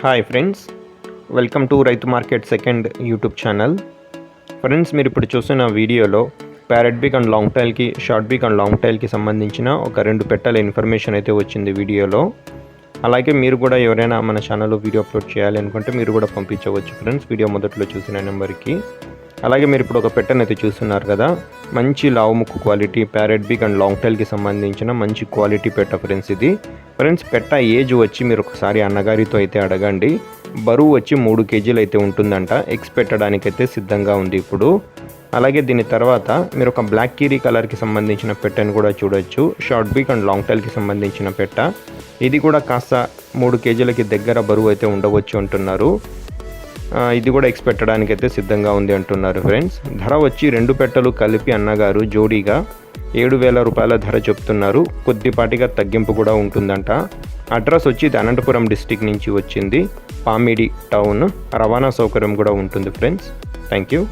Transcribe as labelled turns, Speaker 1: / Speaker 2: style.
Speaker 1: Hi friends, welcome to Raitu market second YouTube channel. Friends, మీరు ఇప్పుడు చూస్తున్న వీడియోలో ప్యారెట్ బిగ్ అండ్ లాంగ్ టైల్కి, షార్ట్ బిగ్ అండ్ లాంగ్ టైల్కి సంబంధించిన ఒక 2 పెట్టెల ఇన్ఫర్మేషన్ అయితే వచ్చింది వీడియోలో. అలాగే మీరు కూడా ఎవరైనా మన ఛానల్లో వీడియో అప్లోడ్ చేయాలి అనుకుంటే మీరు కూడా పంపించవచ్చు ఫ్రెండ్స్, వీడియో మొదట్లో చూసిన నెంబర్కి. అలాగే మీరు ఇప్పుడు ఒక పెట్టెను అయితే చూస్తున్నారు కదా, మంచి లావు ముక్కు quality parrot big and long టైల్కి సంబంధించిన మంచి క్వాలిటీ పెట్ట ఫ్రెండ్స్ ఇది. ఫ్రెండ్స్, పెట్ట ఏజ్ వచ్చి మీరు ఒకసారి అన్నగారితో అయితే అడగండి. బరువు వచ్చి 3 కేజీలు అయితే ఉంటుందంట. ఎగ్స్ పెట్టడానికైతే సిద్ధంగా ఉంది ఇప్పుడు. అలాగే దీని తర్వాత మీరు ఒక బ్లాక్ కీరీ కలర్కి సంబంధించిన పెట్టెను కూడా చూడొచ్చు. షార్ట్ బిగ్ అండ్ లాంగ్ టైల్కి సంబంధించిన పెట్ట ఇది కూడా కాస్త 3 కేజీలకి దగ్గర బరువు అయితే ఉండవచ్చు అంటున్నారు. ఇది కూడా ఎగ్స్ పెట్టడానికి అయితే సిద్ధంగా ఉంది అంటున్నారు ఫ్రెండ్స్. ధర వచ్చి 2 పెట్టెలు కలిపి అన్నగారు జోడీగా 7,000 రూపాయల ధర చెప్తున్నారు. కొద్దిపాటిగా తగ్గింపు కూడా ఉంటుందంట. అడ్రస్ వచ్చి ఇది అనంతపురం డిస్టిక్ నుంచి వచ్చింది, పామిడి టౌన్. రవాణా సౌకర్యం కూడా ఉంటుంది ఫ్రెండ్స్. Thank you.